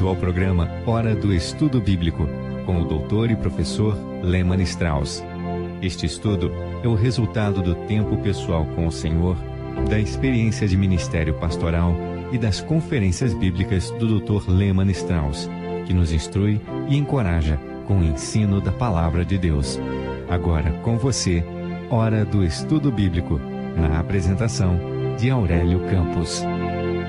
bem-vindo ao programa Hora do Estudo Bíblico, com o doutor e professor Lehmann Strauss. Este estudo é o resultado do tempo pessoal com o Senhor, da experiência de ministério pastoral e das conferências bíblicas do Dr. Lehmann Strauss, que nos instrui e encoraja com o ensino da Palavra de Deus. Agora com você, Hora do Estudo Bíblico, na apresentação de Aurélio Campos.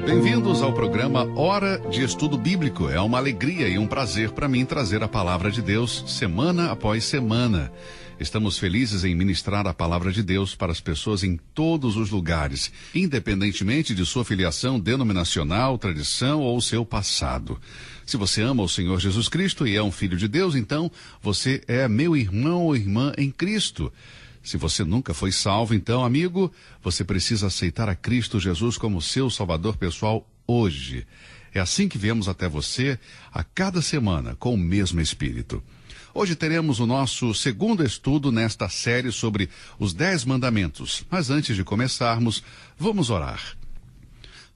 Bem-vindos ao programa Hora de Estudo Bíblico. É uma alegria e um prazer para mim trazer a Palavra de Deus semana após semana. Estamos felizes em ministrar a Palavra de Deus para as pessoas em todos os lugares, independentemente de sua filiação denominacional, tradição ou seu passado. Se você ama o Senhor Jesus Cristo e é um filho de Deus, então você é meu irmão ou irmã em Cristo. Se você nunca foi salvo, então, amigo, você precisa aceitar a Cristo Jesus como seu Salvador pessoal hoje. É assim que viemos até você a cada semana com o mesmo Espírito. Hoje teremos o nosso segundo estudo nesta série sobre os 10 mandamentos. Mas antes de começarmos, vamos orar.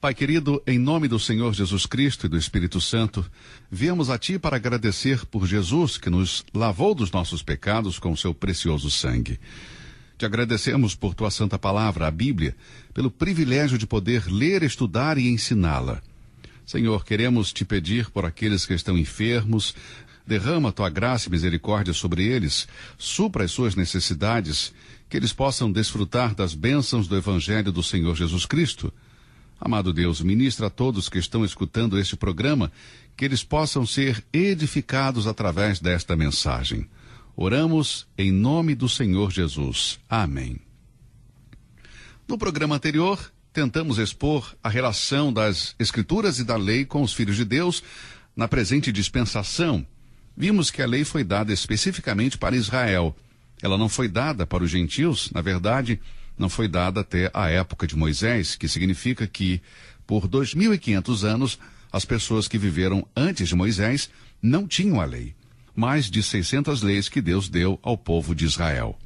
Pai querido, em nome do Senhor Jesus Cristo e do Espírito Santo, viemos a Ti para agradecer por Jesus que nos lavou dos nossos pecados com o seu precioso sangue. Te agradecemos por Tua Santa Palavra, a Bíblia, pelo privilégio de poder ler, estudar e ensiná-la. Senhor, queremos Te pedir por aqueles que estão enfermos, derrama Tua graça e misericórdia sobre eles, supra as suas necessidades, que eles possam desfrutar das bênçãos do Evangelho do Senhor Jesus Cristo. Amado Deus, ministra a todos que estão escutando este programa, que eles possam ser edificados através desta mensagem. Oramos em nome do Senhor Jesus. Amém. No programa anterior, tentamos expor a relação das Escrituras e da lei com os filhos de Deus na presente dispensação. Vimos que a lei foi dada especificamente para Israel. Ela não foi dada para os gentios, na verdade, não foi dada até a época de Moisés, que significa que, por 2.500 anos, as pessoas que viveram antes de Moisés não tinham a lei. Mais de 600 leis que Deus deu ao povo de Israel.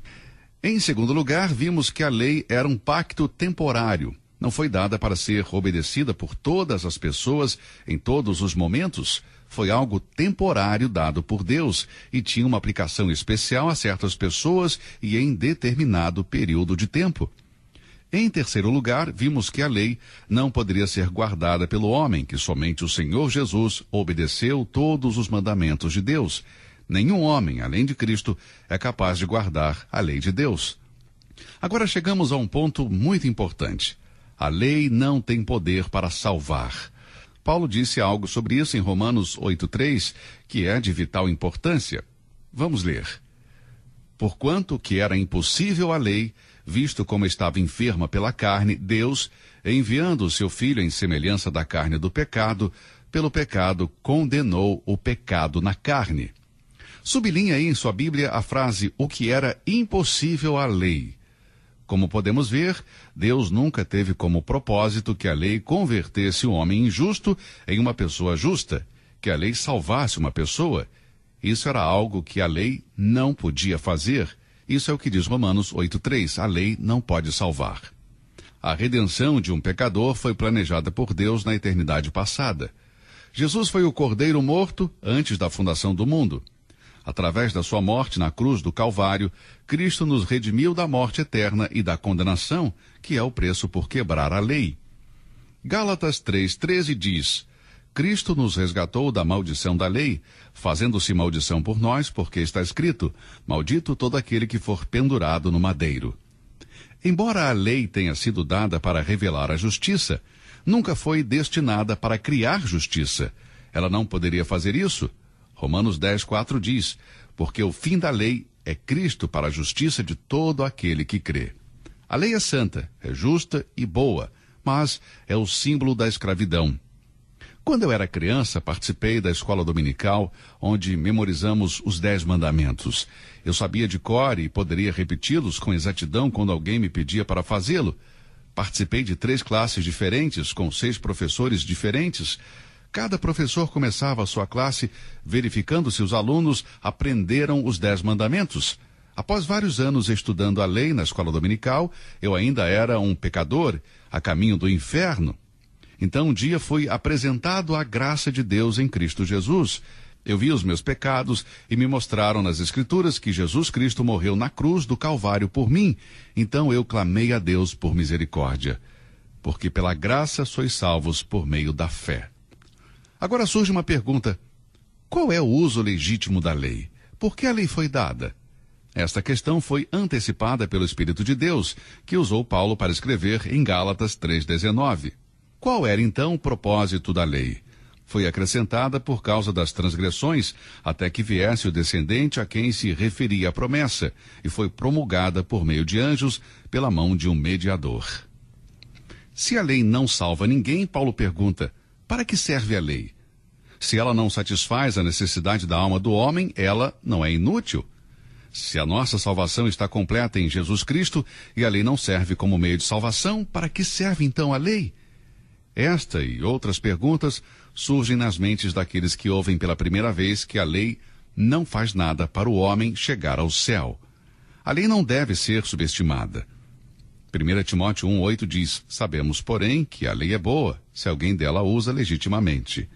Em segundo lugar, vimos que a lei era um pacto temporário. Não foi dada para ser obedecida por todas as pessoas em todos os momentos. Foi algo temporário dado por Deus e tinha uma aplicação especial a certas pessoas e em determinado período de tempo. Em terceiro lugar, vimos que a lei não poderia ser guardada pelo homem, que somente o Senhor Jesus obedeceu todos os mandamentos de Deus. Nenhum homem, além de Cristo, é capaz de guardar a lei de Deus. Agora chegamos a um ponto muito importante. A lei não tem poder para salvar. Paulo disse algo sobre isso em Romanos 8:3, que é de vital importância. Vamos ler. Porquanto que era impossível a lei, visto como estava enferma pela carne, Deus, enviando o seu Filho em semelhança da carne do pecado, pelo pecado condenou o pecado na carne. Sublinhe aí em sua Bíblia a frase, o que era impossível à lei. Como podemos ver, Deus nunca teve como propósito que a lei convertesse o homem injusto em uma pessoa justa, que a lei salvasse uma pessoa. Isso era algo que a lei não podia fazer. Isso é o que diz Romanos 8:3. A lei não pode salvar. A redenção de um pecador foi planejada por Deus na eternidade passada. Jesus foi o cordeiro morto antes da fundação do mundo. Através da sua morte na cruz do Calvário, Cristo nos redimiu da morte eterna e da condenação, que é o preço por quebrar a lei. Gálatas 3:13 diz: Cristo nos resgatou da maldição da lei, fazendo-se maldição por nós, porque está escrito, maldito todo aquele que for pendurado no madeiro. Embora a lei tenha sido dada para revelar a justiça, nunca foi destinada para criar justiça. Ela não poderia fazer isso. Romanos 10:4 diz, porque o fim da lei é Cristo para a justiça de todo aquele que crê. A lei é santa, é justa e boa, mas é o símbolo da escravidão. Quando eu era criança, participei da escola dominical, onde memorizamos os 10 mandamentos. Eu sabia de cor e poderia repeti-los com exatidão quando alguém me pedia para fazê-lo. Participei de 3 classes diferentes, com 6 professores diferentes. Cada professor começava a sua classe verificando se os alunos aprenderam os 10 mandamentos. Após vários anos estudando a lei na escola dominical, eu ainda era um pecador, a caminho do inferno. Então um dia foi apresentado a graça de Deus em Cristo Jesus. Eu vi os meus pecados e me mostraram nas Escrituras que Jesus Cristo morreu na cruz do Calvário por mim. Então eu clamei a Deus por misericórdia, porque pela graça sois salvos por meio da fé. Agora surge uma pergunta: qual é o uso legítimo da lei? Por que a lei foi dada? Esta questão foi antecipada pelo Espírito de Deus, que usou Paulo para escrever em Gálatas 3,19. Qual era então o propósito da lei? Foi acrescentada por causa das transgressões, até que viesse o descendente a quem se referia a promessa, e foi promulgada por meio de anjos, pela mão de um mediador. Se a lei não salva ninguém, Paulo pergunta: para que serve a lei? Se ela não satisfaz a necessidade da alma do homem, ela não é inútil. Se a nossa salvação está completa em Jesus Cristo e a lei não serve como meio de salvação, para que serve então a lei? Esta e outras perguntas surgem nas mentes daqueles que ouvem pela primeira vez que a lei não faz nada para o homem chegar ao céu. A lei não deve ser subestimada. 1 Timóteo 1,8 diz: sabemos, porém, que a lei é boa, se alguém dela usa legitimamente.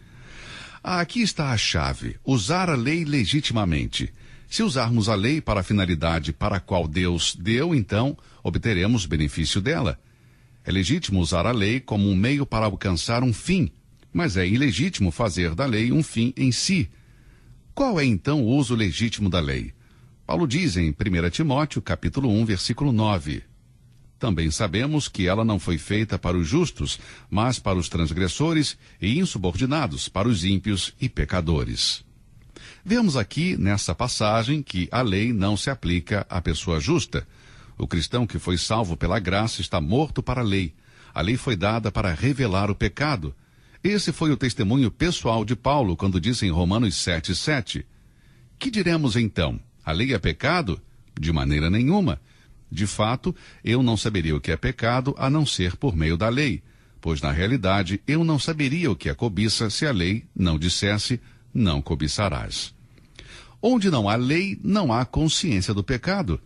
Aqui está a chave: usar a lei legitimamente. Se usarmos a lei para a finalidade para a qual Deus deu, então obteremos benefício dela. É legítimo usar a lei como um meio para alcançar um fim, mas é ilegítimo fazer da lei um fim em si. Qual é então o uso legítimo da lei? Paulo diz em 1 Timóteo, capítulo 1, versículo 9. Também sabemos que ela não foi feita para os justos, mas para os transgressores e insubordinados, para os ímpios e pecadores. Vemos aqui, nessa passagem, que a lei não se aplica à pessoa justa. O cristão que foi salvo pela graça está morto para a lei. A lei foi dada para revelar o pecado. Esse foi o testemunho pessoal de Paulo quando disse em Romanos 7,7. Que diremos então? A lei é pecado? De maneira nenhuma. De fato, eu não saberia o que é pecado a não ser por meio da lei, pois na realidade eu não saberia o que é cobiça se a lei não dissesse: não cobiçarás. Onde não há lei, não há consciência do pecado.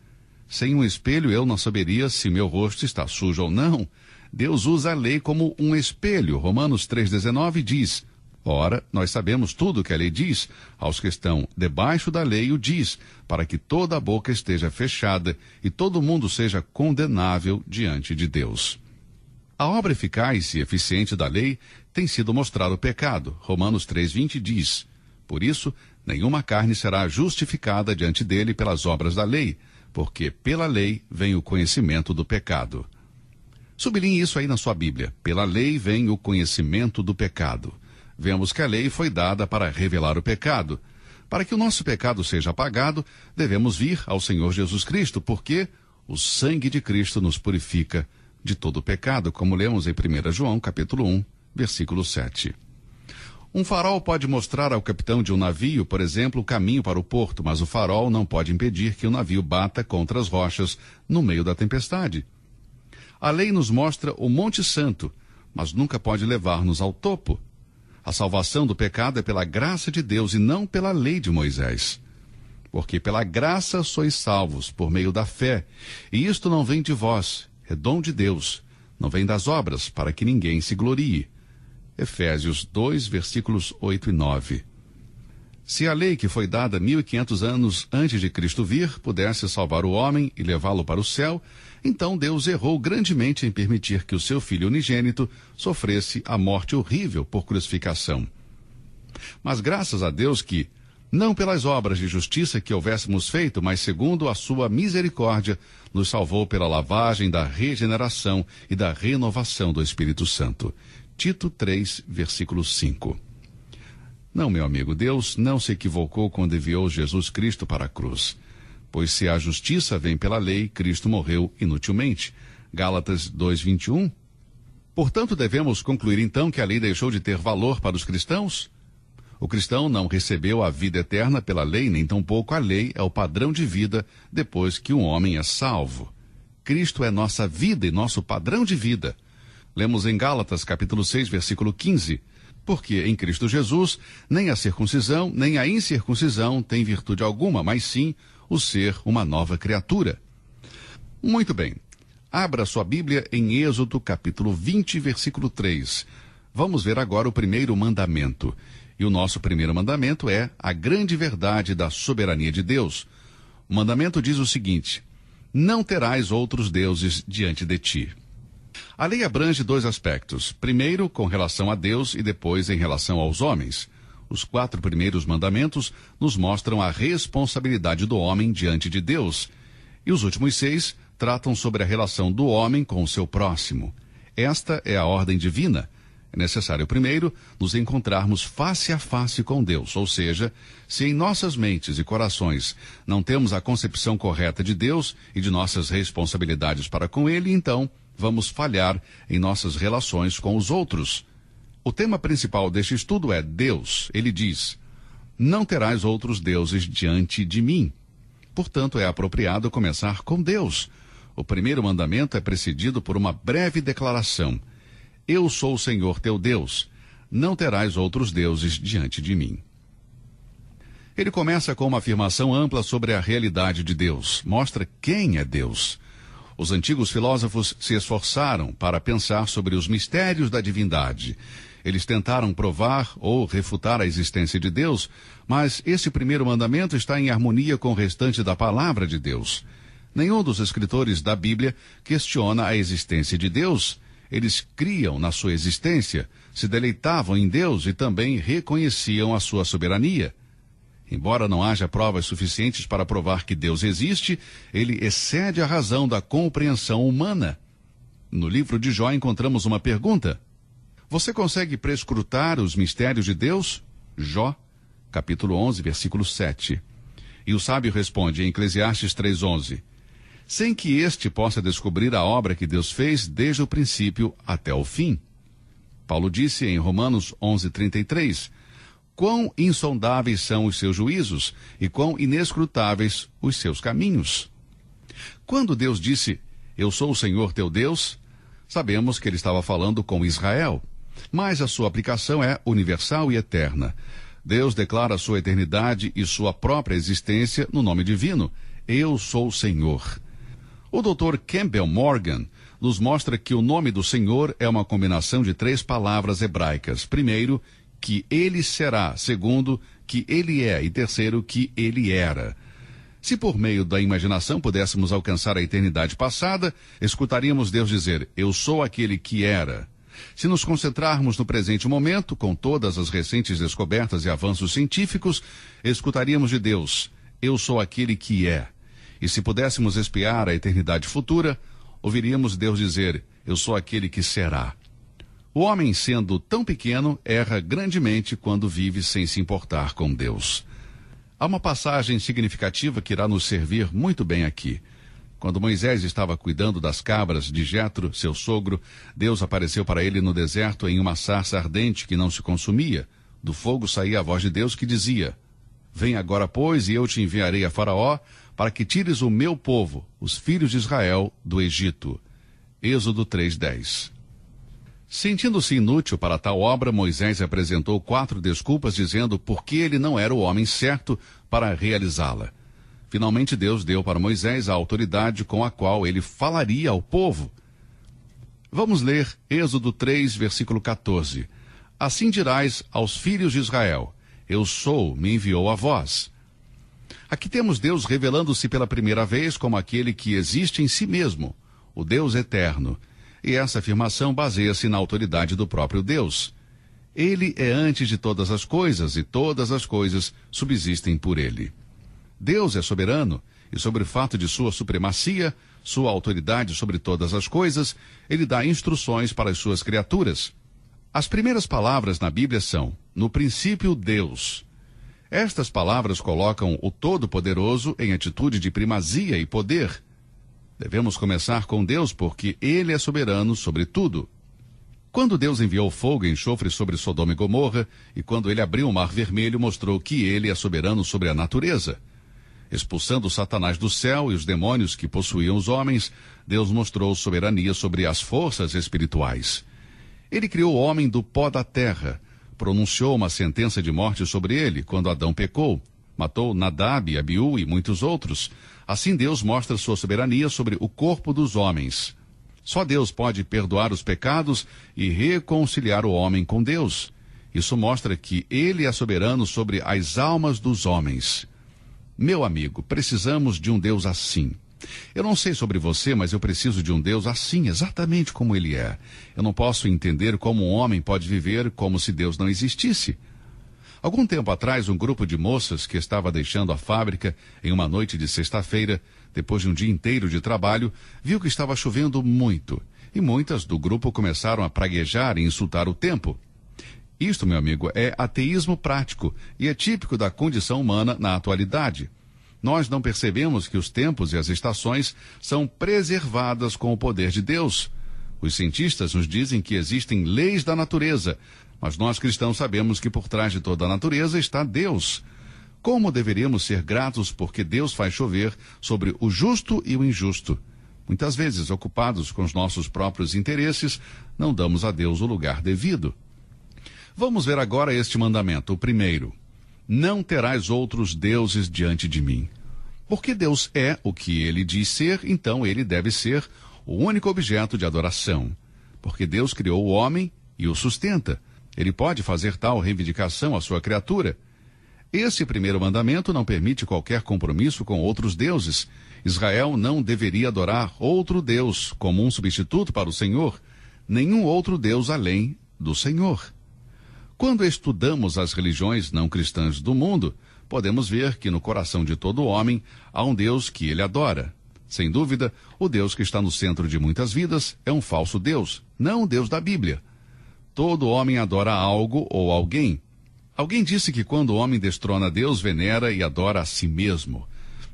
Sem um espelho eu não saberia se meu rosto está sujo ou não. Deus usa a lei como um espelho. Romanos 3,19 diz: ora, nós sabemos tudo o que a lei diz. Aos que estão debaixo da lei o diz, para que toda a boca esteja fechada e todo mundo seja condenável diante de Deus. A obra eficaz e eficiente da lei tem sido mostrar o pecado. Romanos 3,20 diz: por isso, nenhuma carne será justificada diante dele pelas obras da lei, porque pela lei vem o conhecimento do pecado. Sublinhe isso aí na sua Bíblia. Pela lei vem o conhecimento do pecado. Vemos que a lei foi dada para revelar o pecado. Para que o nosso pecado seja apagado, devemos vir ao Senhor Jesus Cristo, porque o sangue de Cristo nos purifica de todo o pecado, como lemos em 1 João, capítulo 1, versículo 7. Um farol pode mostrar ao capitão de um navio, por exemplo, o caminho para o porto, mas o farol não pode impedir que o navio bata contra as rochas no meio da tempestade. A lei nos mostra o Monte Santo, mas nunca pode levar-nos ao topo. A salvação do pecado é pela graça de Deus e não pela lei de Moisés. Porque pela graça sois salvos, por meio da fé. E isto não vem de vós, é dom de Deus. Não vem das obras, para que ninguém se glorie. Efésios 2, versículos 8 e 9. Se a lei que foi dada 1500 anos antes de Cristo vir pudesse salvar o homem e levá-lo para o céu, então Deus errou grandemente em permitir que o seu Filho unigênito sofresse a morte horrível por crucificação. Mas graças a Deus que, não pelas obras de justiça que houvéssemos feito, mas segundo a sua misericórdia, nos salvou pela lavagem da regeneração e da renovação do Espírito Santo. Tito 3, versículo 5. Não, meu amigo, Deus não se equivocou quando enviou Jesus Cristo para a cruz. Pois se a justiça vem pela lei, Cristo morreu inutilmente. Gálatas 2:21. Portanto, devemos concluir então que a lei deixou de ter valor para os cristãos? O cristão não recebeu a vida eterna pela lei, nem tampouco a lei é o padrão de vida depois que um homem é salvo. Cristo é nossa vida e nosso padrão de vida. Lemos em Gálatas, capítulo 6, versículo 15. Porque em Cristo Jesus, nem a circuncisão, nem a incircuncisão tem virtude alguma, mas sim o ser uma nova criatura. Muito bem. Abra sua Bíblia em Êxodo, capítulo 20, versículo 3. Vamos ver agora o primeiro mandamento. E o nosso primeiro mandamento é a grande verdade da soberania de Deus. O mandamento diz o seguinte: não terás outros deuses diante de ti. A lei abrange dois aspectos. Primeiro, com relação a Deus e depois em relação aos homens. Os 4 primeiros mandamentos nos mostram a responsabilidade do homem diante de Deus. E os últimos 6 tratam sobre a relação do homem com o seu próximo. Esta é a ordem divina. É necessário, primeiro, nos encontrarmos face a face com Deus, ou seja, se em nossas mentes e corações não temos a concepção correta de Deus e de nossas responsabilidades para com Ele, então vamos falhar em nossas relações com os outros. O tema principal deste estudo é Deus. Ele diz: não terás outros deuses diante de mim. Portanto, é apropriado começar com Deus. O primeiro mandamento é precedido por uma breve declaração: eu sou o Senhor teu Deus, não terás outros deuses diante de mim. Ele começa com uma afirmação ampla sobre a realidade de Deus, mostra quem é Deus. Os antigos filósofos se esforçaram para pensar sobre os mistérios da divindade. Eles tentaram provar ou refutar a existência de Deus, mas esse primeiro mandamento está em harmonia com o restante da palavra de Deus. Nenhum dos escritores da Bíblia questiona a existência de Deus. Eles criam na sua existência, se deleitavam em Deus e também reconheciam a sua soberania. Embora não haja provas suficientes para provar que Deus existe, ele excede a razão da compreensão humana. No livro de Jó encontramos uma pergunta: você consegue prescrutar os mistérios de Deus? Jó, capítulo 11, versículo 7. E o sábio responde em Eclesiastes 3:11: sem que este possa descobrir a obra que Deus fez desde o princípio até o fim. Paulo disse em Romanos 11:33, quão insondáveis são os seus juízos e quão inescrutáveis os seus caminhos. Quando Deus disse, eu sou o Senhor teu Deus, sabemos que ele estava falando com Israel, mas a sua aplicação é universal e eterna. Deus declara sua eternidade e sua própria existência no nome divino, eu sou o Senhor. O Dr. Campbell Morgan nos mostra que o nome do Senhor é uma combinação de 3 palavras hebraicas. Primeiro, que ele será. Segundo, que ele é. E terceiro, que ele era. Se por meio da imaginação pudéssemos alcançar a eternidade passada, escutaríamos Deus dizer, eu sou aquele que era. Se nos concentrarmos no presente momento, com todas as recentes descobertas e avanços científicos, escutaríamos de Deus, eu sou aquele que é. E se pudéssemos espiar a eternidade futura, ouviríamos Deus dizer, eu sou aquele que será. O homem, sendo tão pequeno, erra grandemente quando vive sem se importar com Deus. Há uma passagem significativa que irá nos servir muito bem aqui. Quando Moisés estava cuidando das cabras de Jetro, seu sogro, Deus apareceu para ele no deserto em uma sarça ardente que não se consumia. Do fogo saía a voz de Deus que dizia, vem agora, pois, e eu te enviarei a Faraó, para que tires o meu povo, os filhos de Israel, do Egito. Êxodo 3:10. Sentindo-se inútil para tal obra, Moisés apresentou 4 desculpas dizendo por que ele não era o homem certo para realizá-la. Finalmente Deus deu para Moisés a autoridade com a qual ele falaria ao povo. Vamos ler Êxodo 3, versículo 14. Assim dirás aos filhos de Israel, eu sou, me enviou a vós. Aqui temos Deus revelando-se pela primeira vez como aquele que existe em si mesmo, o Deus eterno. E essa afirmação baseia-se na autoridade do próprio Deus. Ele é antes de todas as coisas e todas as coisas subsistem por ele. Deus é soberano e sobre o fato de sua supremacia, sua autoridade sobre todas as coisas, ele dá instruções para as suas criaturas. As primeiras palavras na Bíblia são, no princípio Deus. Estas palavras colocam o Todo-Poderoso em atitude de primazia e poder. Devemos começar com Deus porque ele é soberano sobre tudo. Quando Deus enviou fogo e enxofre sobre Sodoma e Gomorra, e quando ele abriu o Mar Vermelho, mostrou que ele é soberano sobre a natureza. Expulsando Satanás do céu e os demônios que possuíam os homens, Deus mostrou soberania sobre as forças espirituais. Ele criou o homem do pó da terra, pronunciou uma sentença de morte sobre ele quando Adão pecou, matou Nadab, Abiú e muitos outros. Assim Deus mostra sua soberania sobre o corpo dos homens. Só Deus pode perdoar os pecados e reconciliar o homem com Deus. Isso mostra que Ele é soberano sobre as almas dos homens. Meu amigo, precisamos de um Deus assim. Eu não sei sobre você, mas eu preciso de um Deus assim, exatamente como Ele é. Eu não posso entender como um homem pode viver como se Deus não existisse. Algum tempo atrás, um grupo de moças que estava deixando a fábrica em uma noite de sexta-feira, depois de um dia inteiro de trabalho, viu que estava chovendo muito. E muitas do grupo começaram a praguejar e insultar o tempo. Isto, meu amigo, é ateísmo prático e é típico da condição humana na atualidade. Nós não percebemos que os tempos e as estações são preservadas com o poder de Deus. Os cientistas nos dizem que existem leis da natureza, mas nós cristãos sabemos que por trás de toda a natureza está Deus. Como deveríamos ser gratos porque Deus faz chover sobre o justo e o injusto? Muitas vezes, ocupados com os nossos próprios interesses, não damos a Deus o lugar devido. Vamos ver agora este mandamento, o primeiro. Não terás outros deuses diante de mim. Porque Deus é o que Ele diz ser, então Ele deve ser o único objeto de adoração. Porque Deus criou o homem e o sustenta. Ele pode fazer tal reivindicação à sua criatura. Esse primeiro mandamento não permite qualquer compromisso com outros deuses. Israel não deveria adorar outro Deus como um substituto para o Senhor, nenhum outro Deus além do Senhor. Quando estudamos as religiões não cristãs do mundo, podemos ver que no coração de todo homem há um Deus que ele adora. Sem dúvida, o Deus que está no centro de muitas vidas é um falso Deus, não o Deus da Bíblia. Todo homem adora algo ou alguém. Alguém disse que quando o homem destrona Deus, venera e adora a si mesmo.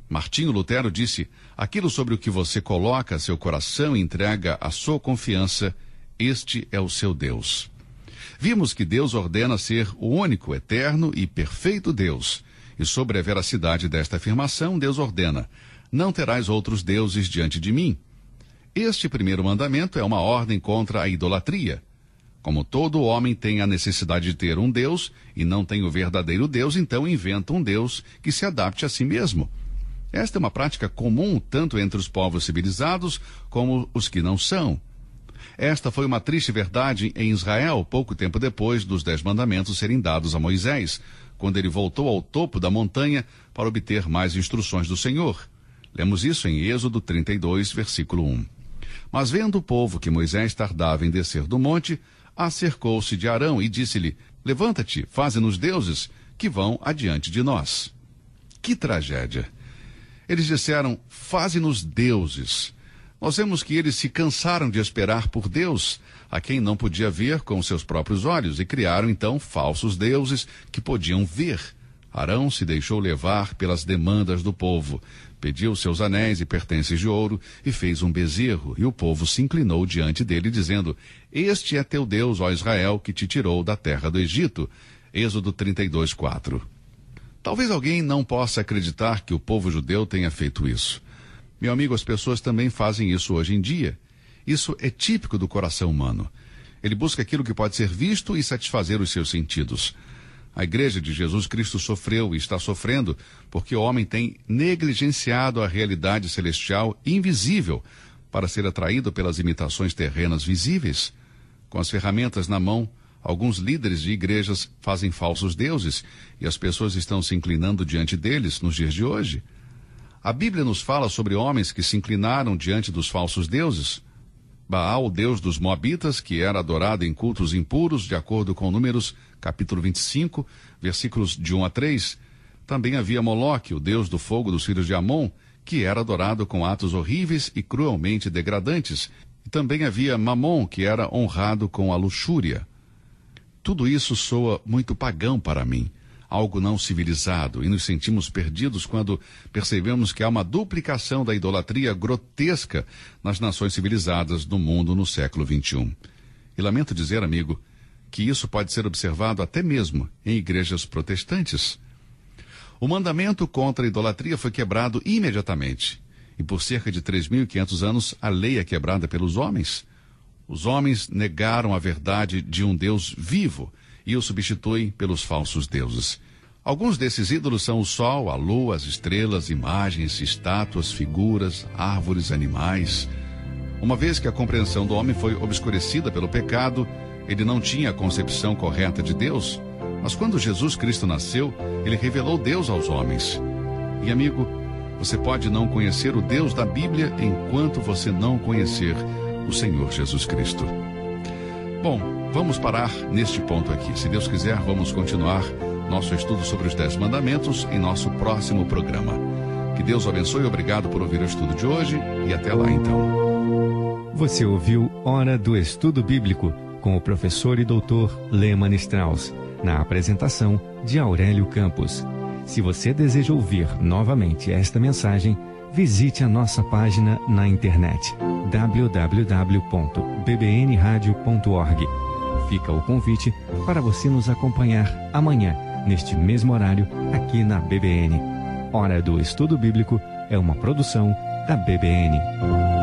Martinho Lutero disse, aquilo sobre o que você coloca seu coração e entrega a sua confiança, este é o seu Deus. Vimos que Deus ordena ser o único, eterno e perfeito Deus. E sobre a veracidade desta afirmação, Deus ordena, não terás outros deuses diante de mim. Este primeiro mandamento é uma ordem contra a idolatria. Como todo homem tem a necessidade de ter um Deus e não tem o verdadeiro Deus, então inventa um Deus que se adapte a si mesmo. Esta é uma prática comum tanto entre os povos civilizados como os que não são. Esta foi uma triste verdade em Israel pouco tempo depois dos 10 mandamentos serem dados a Moisés, quando ele voltou ao topo da montanha para obter mais instruções do Senhor. Lemos isso em Êxodo 32, versículo 1. Mas vendo o povo que Moisés tardava em descer do monte, acercou-se de Arão e disse-lhe, levanta-te, faze-nos deuses que vão adiante de nós. Que tragédia! Eles disseram, faze-nos deuses. Nós vemos que eles se cansaram de esperar por Deus, a quem não podia ver com seus próprios olhos, e criaram então falsos deuses que podiam ver. Arão se deixou levar pelas demandas do povo, pediu seus anéis e pertences de ouro e fez um bezerro, e o povo se inclinou diante dele, dizendo, este é teu Deus, ó Israel, que te tirou da terra do Egito. Êxodo 32, 4. Talvez alguém não possa acreditar que o povo judeu tenha feito isso. Meu amigo, as pessoas também fazem isso hoje em dia. Isso é típico do coração humano. Ele busca aquilo que pode ser visto e satisfazer os seus sentidos. A Igreja de Jesus Cristo sofreu e está sofrendo porque o homem tem negligenciado a realidade celestial invisível para ser atraído pelas imitações terrenas visíveis. Com as ferramentas na mão, alguns líderes de igrejas fazem falsos deuses e as pessoas estão se inclinando diante deles nos dias de hoje. A Bíblia nos fala sobre homens que se inclinaram diante dos falsos deuses. Baal, o deus dos Moabitas, que era adorado em cultos impuros, de acordo com Números, capítulo 25, versículos de 1 a 3. Também havia Moloque, o deus do fogo dos filhos de Amon, que era adorado com atos horríveis e cruelmente degradantes. E também havia Mamon, que era honrado com a luxúria. Tudo isso soa muito pagão para mim, algo não civilizado, e nos sentimos perdidos quando percebemos que há uma duplicação da idolatria grotesca nas nações civilizadas do mundo no século XXI. E lamento dizer, amigo, que isso pode ser observado até mesmo em igrejas protestantes. O mandamento contra a idolatria foi quebrado imediatamente, e por cerca de 3.500 anos a lei é quebrada pelos homens. Os homens negaram a verdade de um Deus vivo e o substituem pelos falsos deuses. Alguns desses ídolos são o sol, a lua, as estrelas, imagens, estátuas, figuras, árvores, animais. Uma vez que a compreensão do homem foi obscurecida pelo pecado, ele não tinha a concepção correta de Deus. Mas quando Jesus Cristo nasceu, ele revelou Deus aos homens. E amigo, você pode não conhecer o Deus da Bíblia enquanto você não conhecer o Senhor Jesus Cristo. Bom, vamos parar neste ponto aqui. Se Deus quiser, vamos continuar nosso estudo sobre os 10 mandamentos em nosso próximo programa. Que Deus o abençoe, obrigado por ouvir o estudo de hoje e até lá então. Você ouviu Hora do Estudo Bíblico com o professor e doutor Lehmann Strauss, na apresentação de Aurélio Campos. Se você deseja ouvir novamente esta mensagem, visite a nossa página na internet www.bbnradio.org. Fica o convite para você nos acompanhar amanhã, neste mesmo horário, aqui na BBN. Hora do Estudo Bíblico é uma produção da BBN.